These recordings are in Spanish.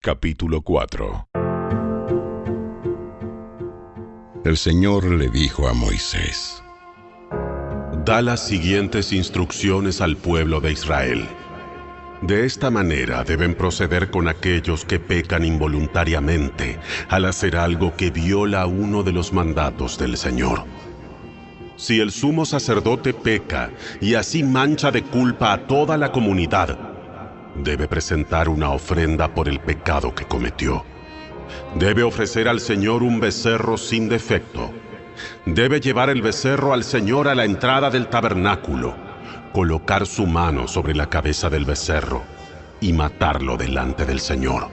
Capítulo 4. El Señor le dijo a Moisés: Da las siguientes instrucciones al pueblo de Israel. De esta manera deben proceder con aquellos que pecan involuntariamente al hacer algo que viola uno de los mandatos del Señor. Si el sumo sacerdote peca y así mancha de culpa a toda la comunidad, debe presentar una ofrenda por el pecado que cometió. Debe ofrecer al Señor un becerro sin defecto. Debe llevar el becerro al Señor a la entrada del tabernáculo, colocar su mano sobre la cabeza del becerro y matarlo delante del Señor.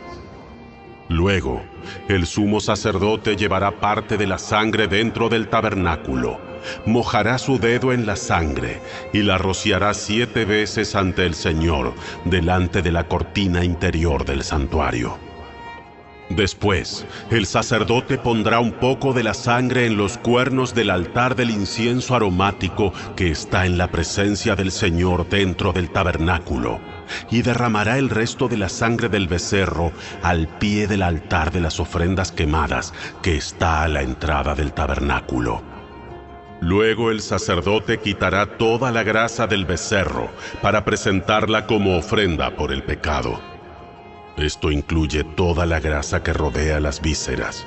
Luego, el sumo sacerdote llevará parte de la sangre dentro del tabernáculo, mojará su dedo en la sangre y la rociará 7 veces ante el Señor, delante de la cortina interior del santuario. Después, el sacerdote pondrá un poco de la sangre en los cuernos del altar del incienso aromático que está en la presencia del Señor dentro del tabernáculo, y derramará el resto de la sangre del becerro al pie del altar de las ofrendas quemadas que está a la entrada del tabernáculo. Luego el sacerdote quitará toda la grasa del becerro para presentarla como ofrenda por el pecado. Esto incluye toda la grasa que rodea las vísceras,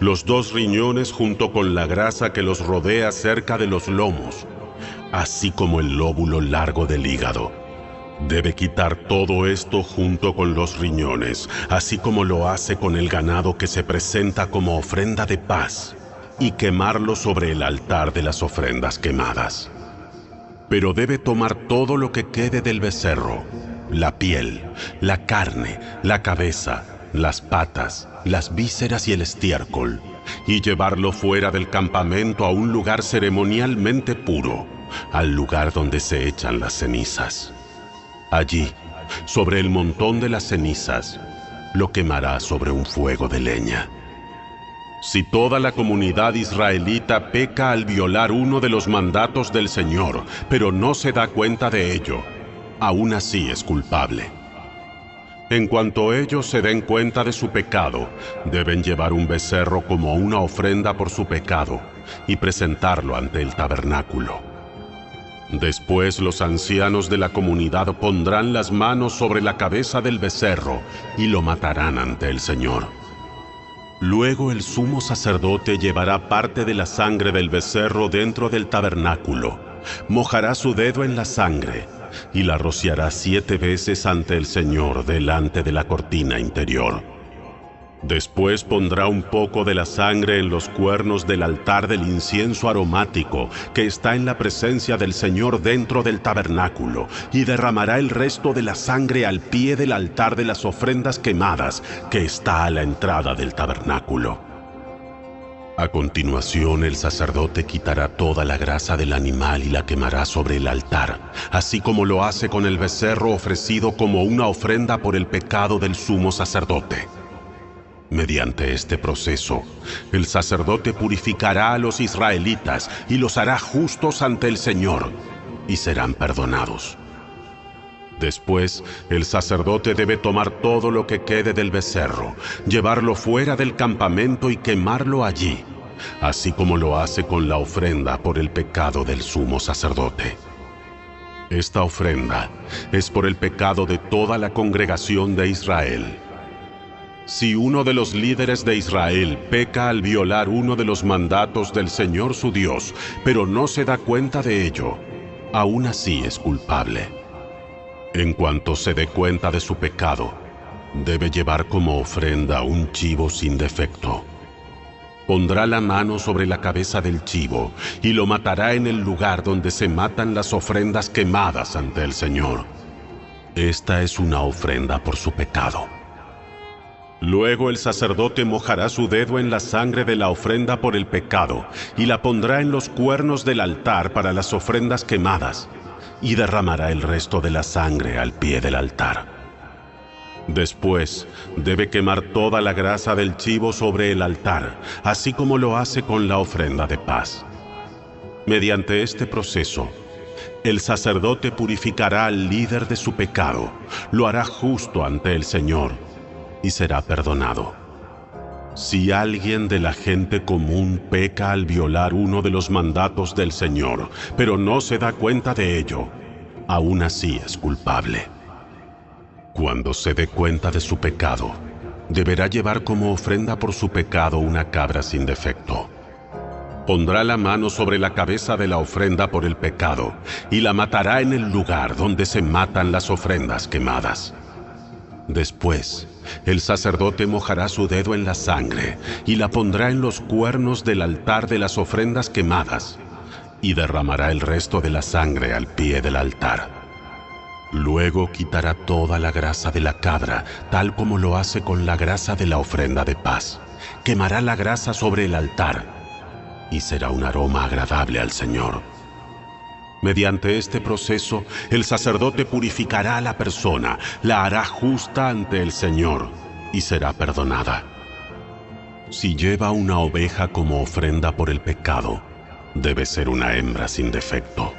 los 2 riñones junto con la grasa que los rodea cerca de los lomos, así como el lóbulo largo del hígado. Debe quitar todo esto junto con los riñones, así como lo hace con el ganado que se presenta como ofrenda de paz, y quemarlo sobre el altar de las ofrendas quemadas. Pero debe tomar todo lo que quede del becerro: la piel, la carne, la cabeza, las patas, las vísceras y el estiércol, y llevarlo fuera del campamento a un lugar ceremonialmente puro, al lugar donde se echan las cenizas. Allí, sobre el montón de las cenizas, lo quemará sobre un fuego de leña. Si toda la comunidad israelita peca al violar uno de los mandatos del Señor, pero no se da cuenta de ello, aún así es culpable. En cuanto ellos se den cuenta de su pecado, deben llevar un becerro como una ofrenda por su pecado y presentarlo ante el tabernáculo. Después los ancianos de la comunidad pondrán las manos sobre la cabeza del becerro y lo matarán ante el Señor. Luego el sumo sacerdote llevará parte de la sangre del becerro dentro del tabernáculo, mojará su dedo en la sangre y la rociará 7 veces ante el Señor delante de la cortina interior. Después pondrá un poco de la sangre en los cuernos del altar del incienso aromático que está en la presencia del Señor dentro del tabernáculo, y derramará el resto de la sangre al pie del altar de las ofrendas quemadas que está a la entrada del tabernáculo. A continuación, el sacerdote quitará toda la grasa del animal y la quemará sobre el altar, así como lo hace con el becerro ofrecido como una ofrenda por el pecado del sumo sacerdote. Mediante este proceso, el sacerdote purificará a los israelitas y los hará justos ante el Señor, y serán perdonados. Después, el sacerdote debe tomar todo lo que quede del becerro, llevarlo fuera del campamento y quemarlo allí, así como lo hace con la ofrenda por el pecado del sumo sacerdote. Esta ofrenda es por el pecado de toda la congregación de Israel. Si uno de los líderes de Israel peca al violar uno de los mandatos del Señor su Dios, pero no se da cuenta de ello, aún así es culpable. En cuanto se dé cuenta de su pecado, debe llevar como ofrenda un chivo sin defecto. Pondrá la mano sobre la cabeza del chivo y lo matará en el lugar donde se matan las ofrendas quemadas ante el Señor. Esta es una ofrenda por su pecado. Luego el sacerdote mojará su dedo en la sangre de la ofrenda por el pecado y la pondrá en los cuernos del altar para las ofrendas quemadas, y derramará el resto de la sangre al pie del altar. Después, debe quemar toda la grasa del chivo sobre el altar, así como lo hace con la ofrenda de paz. Mediante este proceso, el sacerdote purificará al líder de su pecado, lo hará justo ante el Señor, y será perdonado. Si alguien de la gente común peca al violar uno de los mandatos del Señor, pero no se da cuenta de ello, aún así es culpable. Cuando se dé cuenta de su pecado, deberá llevar como ofrenda por su pecado una cabra sin defecto. Pondrá la mano sobre la cabeza de la ofrenda por el pecado y la matará en el lugar donde se matan las ofrendas quemadas. Después, el sacerdote mojará su dedo en la sangre y la pondrá en los cuernos del altar de las ofrendas quemadas y derramará el resto de la sangre al pie del altar. Luego quitará toda la grasa de la cabra, tal como lo hace con la grasa de la ofrenda de paz. Quemará la grasa sobre el altar y será un aroma agradable al Señor. Mediante este proceso, el sacerdote purificará a la persona, la hará justa ante el Señor y será perdonada. Si lleva una oveja como ofrenda por el pecado, debe ser una hembra sin defecto.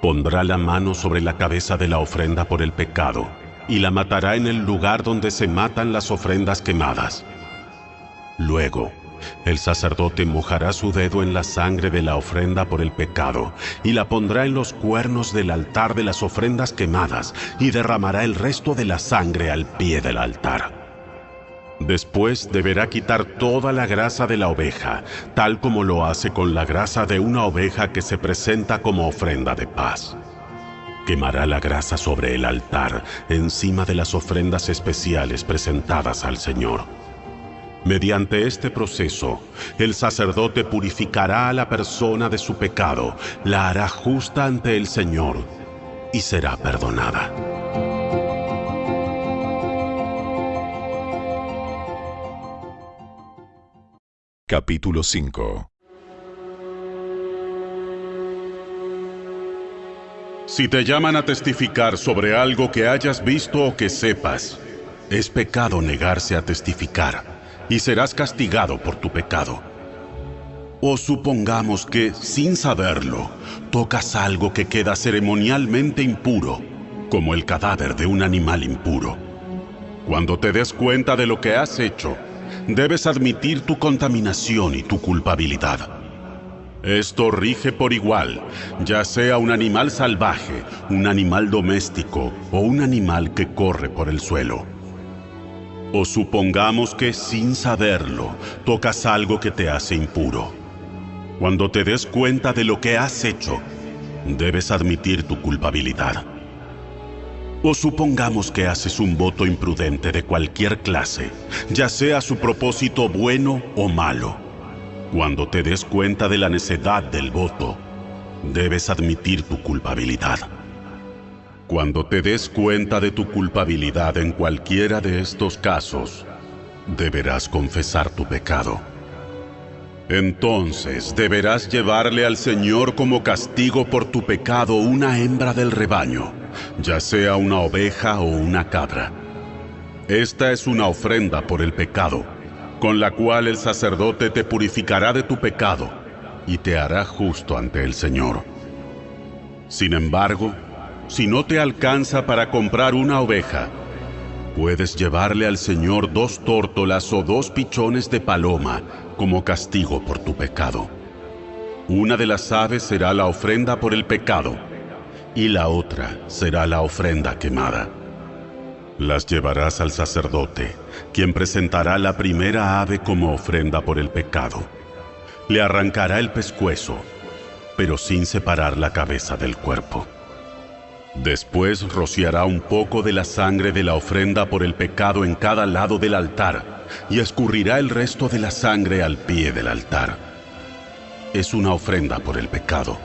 Pondrá la mano sobre la cabeza de la ofrenda por el pecado y la matará en el lugar donde se matan las ofrendas quemadas. Luego, el sacerdote mojará su dedo en la sangre de la ofrenda por el pecado y la pondrá en los cuernos del altar de las ofrendas quemadas y derramará el resto de la sangre al pie del altar. Después deberá quitar toda la grasa de la oveja, tal como lo hace con la grasa de una oveja que se presenta como ofrenda de paz. Quemará la grasa sobre el altar, encima de las ofrendas especiales presentadas al Señor. Mediante este proceso, el sacerdote purificará a la persona de su pecado, la hará justa ante el Señor y será perdonada. Capítulo 5. Si te llaman a testificar sobre algo que hayas visto o que sepas, es pecado negarse a testificar, y serás castigado por tu pecado. O supongamos que, sin saberlo, tocas algo que queda ceremonialmente impuro, como el cadáver de un animal impuro. Cuando te des cuenta de lo que has hecho, debes admitir tu contaminación y tu culpabilidad. Esto rige por igual, ya sea un animal salvaje, un animal doméstico o un animal que corre por el suelo. O supongamos que, sin saberlo, tocas algo que te hace impuro. Cuando te des cuenta de lo que has hecho, debes admitir tu culpabilidad. O supongamos que haces un voto imprudente de cualquier clase, ya sea su propósito bueno o malo. Cuando te des cuenta de la necedad del voto, debes admitir tu culpabilidad. Cuando te des cuenta de tu culpabilidad en cualquiera de estos casos, deberás confesar tu pecado. Entonces deberás llevarle al Señor como castigo por tu pecado una hembra del rebaño, ya sea una oveja o una cabra. Esta es una ofrenda por el pecado, con la cual el sacerdote te purificará de tu pecado y te hará justo ante el Señor. Sin embargo, si no te alcanza para comprar una oveja, puedes llevarle al Señor 2 tórtolas o 2 pichones de paloma como castigo por tu pecado. Una de las aves será la ofrenda por el pecado, y la otra será la ofrenda quemada. Las llevarás al sacerdote, quien presentará la primera ave como ofrenda por el pecado. Le arrancará el pescuezo, pero sin separar la cabeza del cuerpo. Después rociará un poco de la sangre de la ofrenda por el pecado en cada lado del altar y escurrirá el resto de la sangre al pie del altar. Es una ofrenda por el pecado.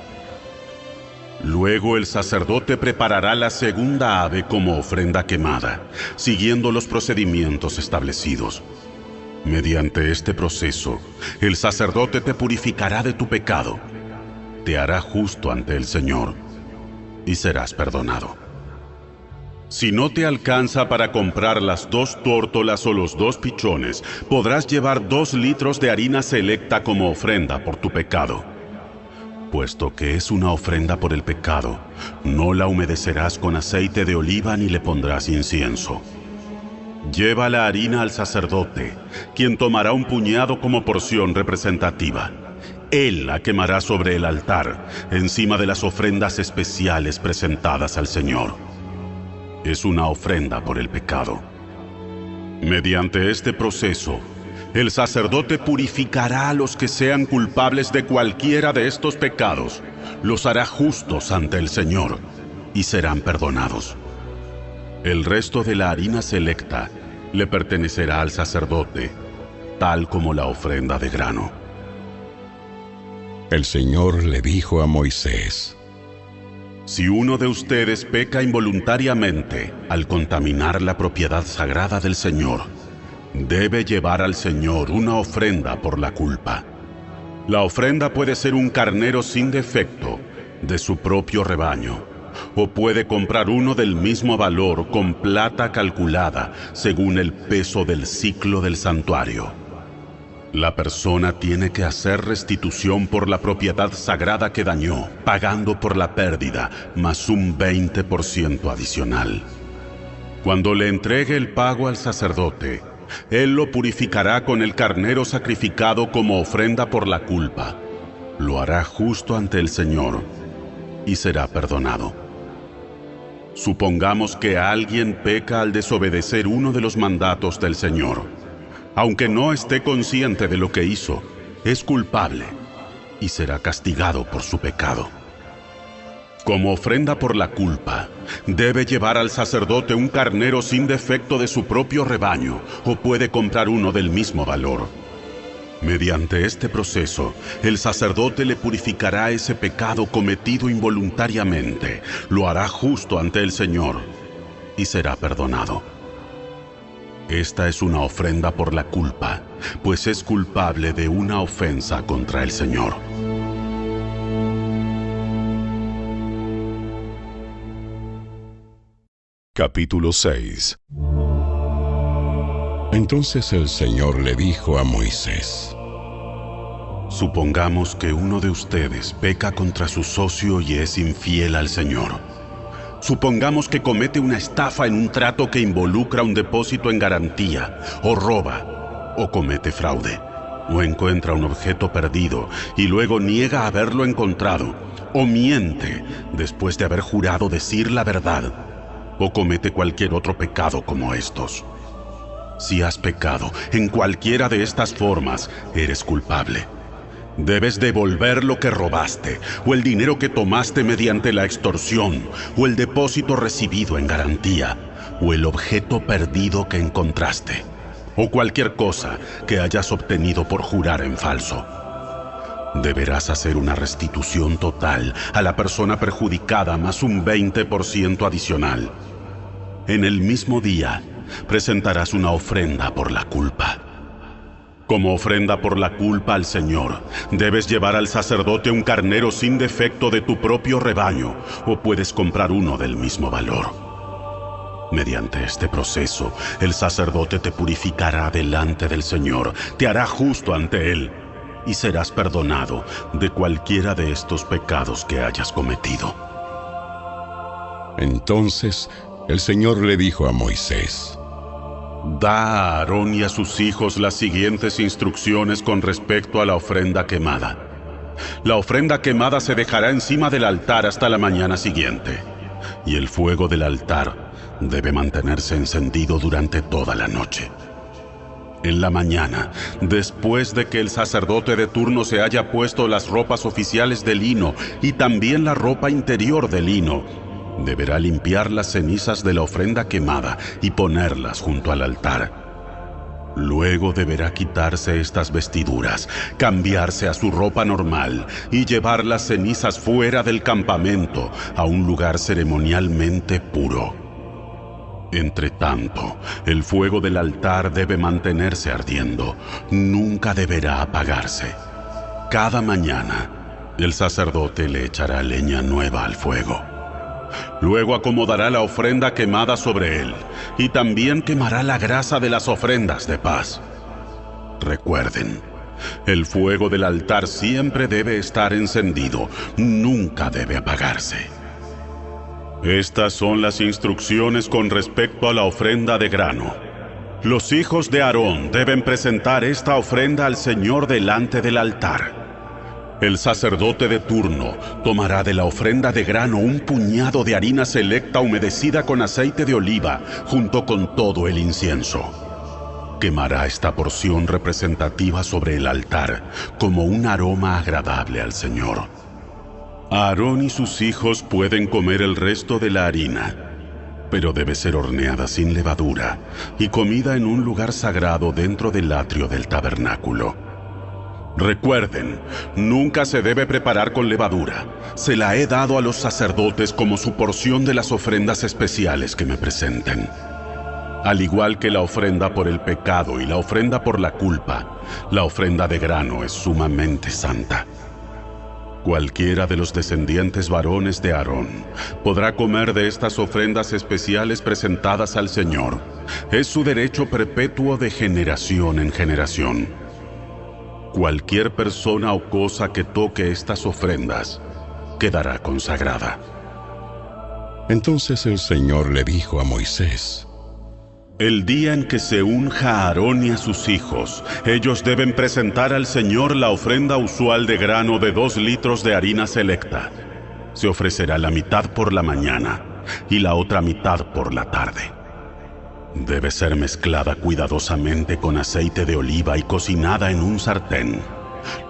Luego el sacerdote preparará la segunda ave como ofrenda quemada, siguiendo los procedimientos establecidos. Mediante este proceso, el sacerdote te purificará de tu pecado, te hará justo ante el Señor y serás perdonado. Si no te alcanza para comprar las 2 tórtolas o los 2 pichones, podrás llevar 2 litros de harina selecta como ofrenda por tu pecado. Puesto que es una ofrenda por el pecado, no la humedecerás con aceite de oliva ni le pondrás incienso. Lleva la harina al sacerdote, quien tomará un puñado como porción representativa. Él la quemará sobre el altar, encima de las ofrendas especiales presentadas al Señor. Es una ofrenda por el pecado. Mediante este proceso, el sacerdote purificará a los que sean culpables de cualquiera de estos pecados, los hará justos ante el Señor y serán perdonados. El resto de la harina selecta le pertenecerá al sacerdote, tal como la ofrenda de grano. El Señor le dijo a Moisés: Si uno de ustedes peca involuntariamente al contaminar la propiedad sagrada del Señor, debe llevar al Señor una ofrenda por la culpa. La ofrenda puede ser un carnero sin defecto de su propio rebaño, o puede comprar uno del mismo valor con plata calculada según el peso del siclo del santuario. La persona tiene que hacer restitución por la propiedad sagrada que dañó, pagando por la pérdida más un 20% adicional. Cuando le entregue el pago al sacerdote, él lo purificará con el carnero sacrificado como ofrenda por la culpa. Lo hará justo ante el Señor y será perdonado. Supongamos que alguien peca al desobedecer uno de los mandatos del Señor. Aunque no esté consciente de lo que hizo, es culpable y será castigado por su pecado. Como ofrenda por la culpa, debe llevar al sacerdote un carnero sin defecto de su propio rebaño, o puede comprar uno del mismo valor. Mediante este proceso, el sacerdote le purificará ese pecado cometido involuntariamente, lo hará justo ante el Señor y será perdonado. Esta es una ofrenda por la culpa, pues es culpable de una ofensa contra el Señor. Capítulo 6. Entonces el Señor le dijo a Moisés: Supongamos que uno de ustedes peca contra su socio y es infiel al Señor. Supongamos que comete una estafa en un trato que involucra un depósito en garantía, o roba, o comete fraude, o encuentra un objeto perdido y luego niega haberlo encontrado, o miente después de haber jurado decir la verdad, o comete cualquier otro pecado como estos. Si has pecado en cualquiera de estas formas, eres culpable. Debes devolver lo que robaste, o el dinero que tomaste mediante la extorsión, o el depósito recibido en garantía, o el objeto perdido que encontraste, o cualquier cosa que hayas obtenido por jurar en falso. Deberás hacer una restitución total a la persona perjudicada más un 20% adicional. En el mismo día, presentarás una ofrenda por la culpa. Como ofrenda por la culpa al Señor, debes llevar al sacerdote un carnero sin defecto de tu propio rebaño, o puedes comprar uno del mismo valor. Mediante este proceso, el sacerdote te purificará delante del Señor, te hará justo ante Él, y serás perdonado de cualquiera de estos pecados que hayas cometido. Entonces el Señor le dijo a Moisés: Da a Aarón y a sus hijos las siguientes instrucciones con respecto a la ofrenda quemada. La ofrenda quemada se dejará encima del altar hasta la mañana siguiente, y el fuego del altar debe mantenerse encendido durante toda la noche. En la mañana, después de que el sacerdote de turno se haya puesto las ropas oficiales de lino y también la ropa interior de lino, deberá limpiar las cenizas de la ofrenda quemada y ponerlas junto al altar. Luego deberá quitarse estas vestiduras, cambiarse a su ropa normal y llevar las cenizas fuera del campamento a un lugar ceremonialmente puro. Entre tanto, el fuego del altar debe mantenerse ardiendo, nunca deberá apagarse. Cada mañana, el sacerdote le echará leña nueva al fuego. Luego acomodará la ofrenda quemada sobre él, y también quemará la grasa de las ofrendas de paz. Recuerden, el fuego del altar siempre debe estar encendido, nunca debe apagarse. Estas son las instrucciones con respecto a la ofrenda de grano. Los hijos de Aarón deben presentar esta ofrenda al Señor delante del altar. El sacerdote de turno tomará de la ofrenda de grano un puñado de harina selecta humedecida con aceite de oliva junto con todo el incienso. Quemará esta porción representativa sobre el altar como un aroma agradable al Señor. Aarón y sus hijos pueden comer el resto de la harina, pero debe ser horneada sin levadura y comida en un lugar sagrado dentro del atrio del tabernáculo. Recuerden, nunca se debe preparar con levadura. Se la he dado a los sacerdotes como su porción de las ofrendas especiales que me presenten. Al igual que la ofrenda por el pecado y la ofrenda por la culpa, la ofrenda de grano es sumamente santa. Cualquiera de los descendientes varones de Aarón podrá comer de estas ofrendas especiales presentadas al Señor. Es su derecho perpetuo de generación en generación. Cualquier persona o cosa que toque estas ofrendas quedará consagrada. Entonces el Señor le dijo a Moisés: El día en que se unja a Aarón y a sus hijos, ellos deben presentar al Señor la ofrenda usual de grano de 2 litros de harina selecta. Se ofrecerá la mitad por la mañana y la otra mitad por la tarde. Debe ser mezclada cuidadosamente con aceite de oliva y cocinada en un sartén.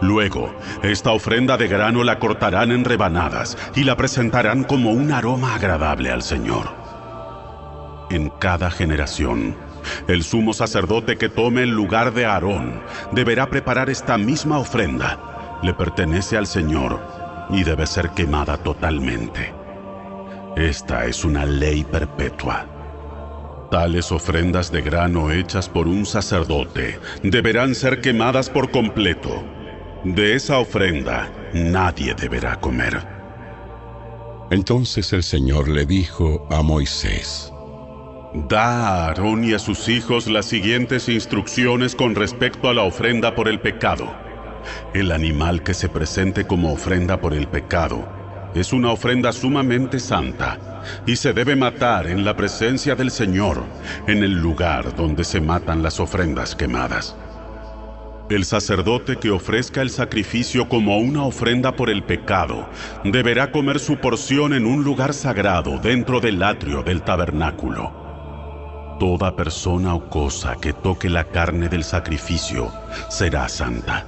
Luego, esta ofrenda de grano la cortarán en rebanadas y la presentarán como un aroma agradable al Señor. En cada generación, el sumo sacerdote que tome el lugar de Aarón deberá preparar esta misma ofrenda. Le pertenece al Señor y debe ser quemada totalmente. Esta es una ley perpetua. Tales ofrendas de grano hechas por un sacerdote deberán ser quemadas por completo. De esa ofrenda nadie deberá comer. Entonces el Señor le dijo a Moisés: Da a Aarón y a sus hijos las siguientes instrucciones con respecto a la ofrenda por el pecado. El animal que se presente como ofrenda por el pecado es una ofrenda sumamente santa y se debe matar en la presencia del Señor, en el lugar donde se matan las ofrendas quemadas. El sacerdote que ofrezca el sacrificio como una ofrenda por el pecado deberá comer su porción en un lugar sagrado dentro del atrio del tabernáculo. Toda persona o cosa que toque la carne del sacrificio será santa.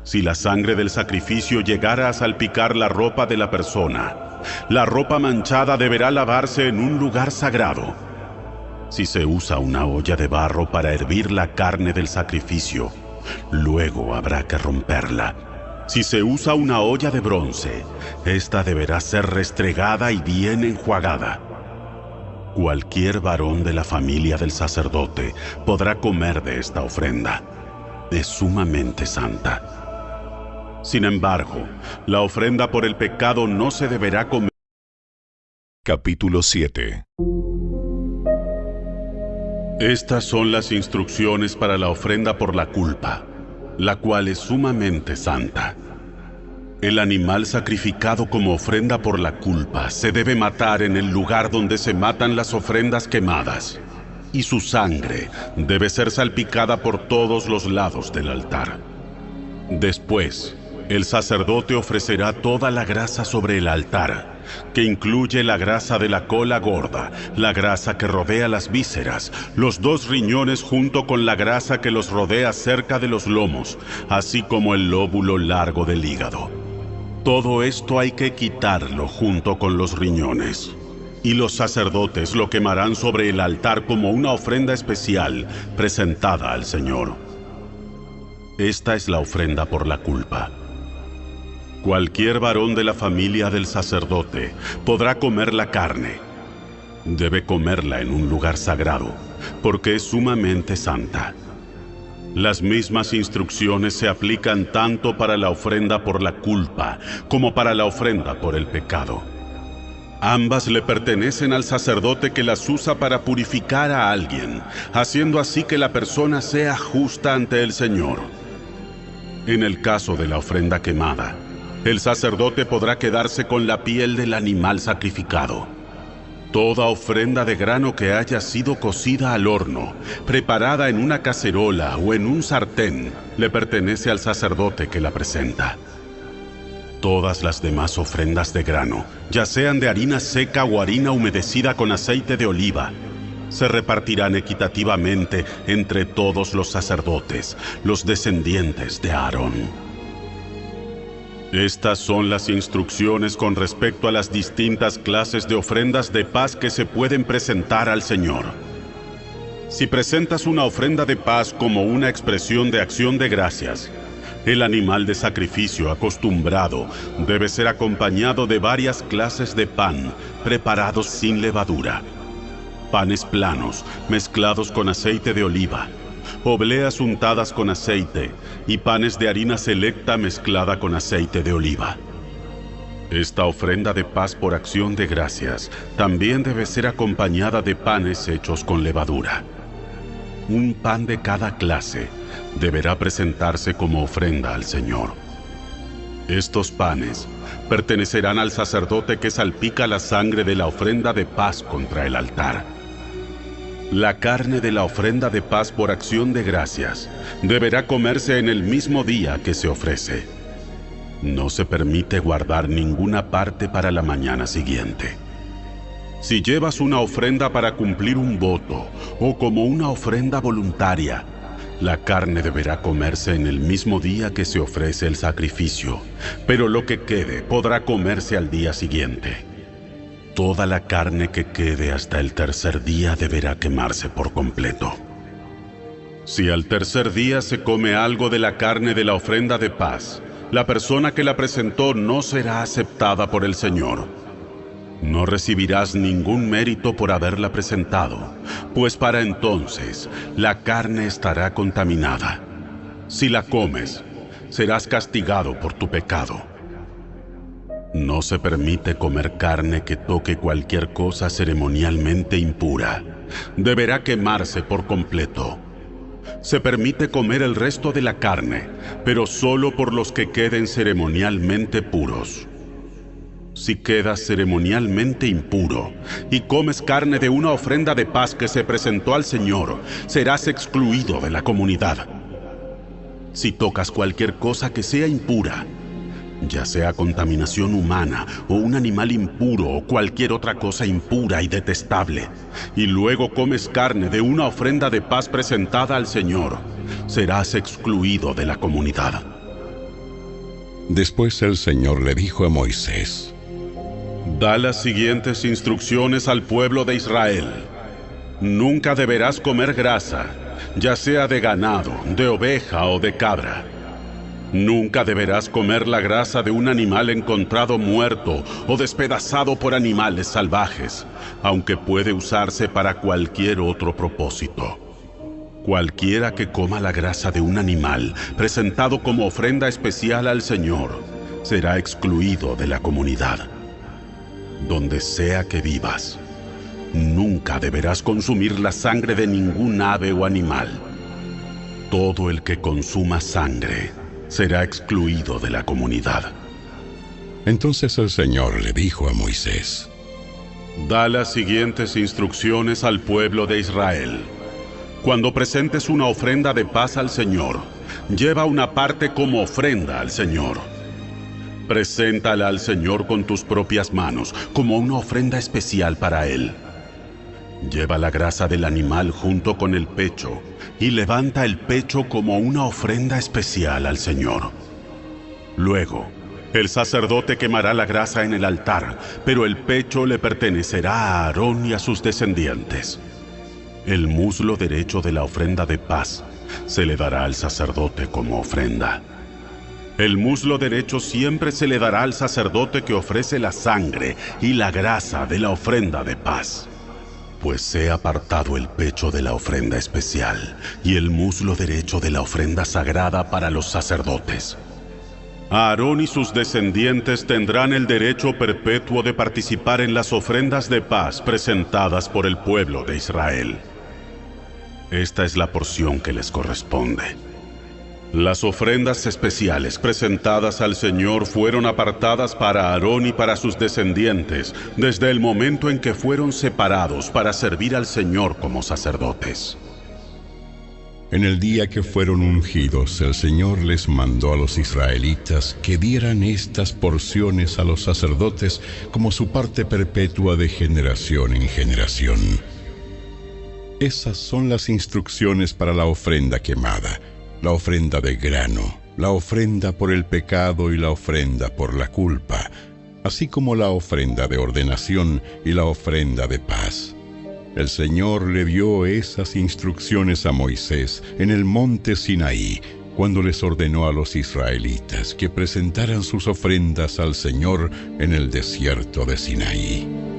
Si la sangre del sacrificio llegara a salpicar la ropa de la persona, la ropa manchada deberá lavarse en un lugar sagrado. Si se usa una olla de barro para hervir la carne del sacrificio, luego habrá que romperla. Si se usa una olla de bronce, esta deberá ser restregada y bien enjuagada. Cualquier varón de la familia del sacerdote podrá comer de esta ofrenda. Es sumamente santa. Sin embargo, la ofrenda por el pecado no se deberá comer. Capítulo 7. Estas son las instrucciones para la ofrenda por la culpa, la cual es sumamente santa. El animal sacrificado como ofrenda por la culpa se debe matar en el lugar donde se matan las ofrendas quemadas, y su sangre debe ser salpicada por todos los lados del altar. Después, el sacerdote ofrecerá toda la grasa sobre el altar, que incluye la grasa de la cola gorda, la grasa que rodea las vísceras, los 2 riñones junto con la grasa que los rodea cerca de los lomos, así como el lóbulo largo del hígado. Todo esto hay que quitarlo junto con los riñones. Y los sacerdotes lo quemarán sobre el altar como una ofrenda especial presentada al Señor. Esta es la ofrenda por la culpa. Cualquier varón de la familia del sacerdote podrá comer la carne. Debe comerla en un lugar sagrado, porque es sumamente santa. Las mismas instrucciones se aplican tanto para la ofrenda por la culpa como para la ofrenda por el pecado. Ambas le pertenecen al sacerdote que las usa para purificar a alguien, haciendo así que la persona sea justa ante el Señor. En el caso de la ofrenda quemada, el sacerdote podrá quedarse con la piel del animal sacrificado. Toda ofrenda de grano que haya sido cocida al horno, preparada en una cacerola o en un sartén, le pertenece al sacerdote que la presenta. Todas las demás ofrendas de grano, ya sean de harina seca o harina humedecida con aceite de oliva, se repartirán equitativamente entre todos los sacerdotes, los descendientes de Aarón. Estas son las instrucciones con respecto a las distintas clases de ofrendas de paz que se pueden presentar al Señor. Si presentas una ofrenda de paz como una expresión de acción de gracias, el animal de sacrificio acostumbrado debe ser acompañado de varias clases de pan preparados sin levadura, panes planos mezclados con aceite de oliva, obleas untadas con aceite y panes de harina selecta mezclada con aceite de oliva. Esta ofrenda de paz por acción de gracias también debe ser acompañada de panes hechos con levadura. Un pan de cada clase deberá presentarse como ofrenda al Señor. Estos panes pertenecerán al sacerdote que salpica la sangre de la ofrenda de paz contra el altar. La carne de la ofrenda de paz por acción de gracias deberá comerse en el mismo día que se ofrece. No se permite guardar ninguna parte para la mañana siguiente. Si llevas una ofrenda para cumplir un voto o como una ofrenda voluntaria, la carne deberá comerse en el mismo día que se ofrece el sacrificio, pero lo que quede podrá comerse al día siguiente. Toda la carne que quede hasta el tercer día deberá quemarse por completo. Si al tercer día se come algo de la carne de la ofrenda de paz, la persona que la presentó no será aceptada por el Señor. No recibirás ningún mérito por haberla presentado, pues para entonces la carne estará contaminada. Si la comes, serás castigado por tu pecado. No se permite comer carne que toque cualquier cosa ceremonialmente impura. Deberá quemarse por completo. Se permite comer el resto de la carne, pero solo por los que queden ceremonialmente puros. Si quedas ceremonialmente impuro y comes carne de una ofrenda de paz que se presentó al Señor, serás excluido de la comunidad. Si tocas cualquier cosa que sea impura, ya sea contaminación humana o un animal impuro o cualquier otra cosa impura y detestable, y luego comes carne de una ofrenda de paz presentada al Señor, serás excluido de la comunidad. Después el Señor le dijo a Moisés: Da las siguientes instrucciones al pueblo de Israel. Nunca deberás comer grasa, ya sea de ganado, de oveja o de cabra. Nunca deberás comer la grasa de un animal encontrado muerto o despedazado por animales salvajes, aunque puede usarse para cualquier otro propósito. Cualquiera que coma la grasa de un animal presentado como ofrenda especial al Señor será excluido de la comunidad. Donde sea que vivas, nunca deberás consumir la sangre de ningún ave o animal. Todo el que consuma sangre será excluido de la comunidad. Entonces el Señor le dijo a Moisés: Da las siguientes instrucciones al pueblo de Israel. Cuando presentes una ofrenda de paz al Señor, lleva una parte como ofrenda al Señor. Preséntala al Señor con tus propias manos, como una ofrenda especial para Él. Lleva la grasa del animal junto con el pecho y levanta el pecho como una ofrenda especial al Señor. Luego, el sacerdote quemará la grasa en el altar, pero el pecho le pertenecerá a Aarón y a sus descendientes. El muslo derecho de la ofrenda de paz se le dará al sacerdote como ofrenda. El muslo derecho siempre se le dará al sacerdote que ofrece la sangre y la grasa de la ofrenda de paz. Pues he apartado el pecho de la ofrenda especial y el muslo derecho de la ofrenda sagrada para los sacerdotes. Aarón y sus descendientes tendrán el derecho perpetuo de participar en las ofrendas de paz presentadas por el pueblo de Israel. Esta es la porción que les corresponde. Las ofrendas especiales presentadas al Señor fueron apartadas para Aarón y para sus descendientes desde el momento en que fueron separados para servir al Señor como sacerdotes. En el día que fueron ungidos, el Señor les mandó a los israelitas que dieran estas porciones a los sacerdotes como su parte perpetua de generación en generación. Esas son las instrucciones para la ofrenda quemada, la ofrenda de grano, la ofrenda por el pecado y la ofrenda por la culpa, así como la ofrenda de ordenación y la ofrenda de paz. El Señor le dio esas instrucciones a Moisés en el monte Sinaí, cuando les ordenó a los israelitas que presentaran sus ofrendas al Señor en el desierto de Sinaí.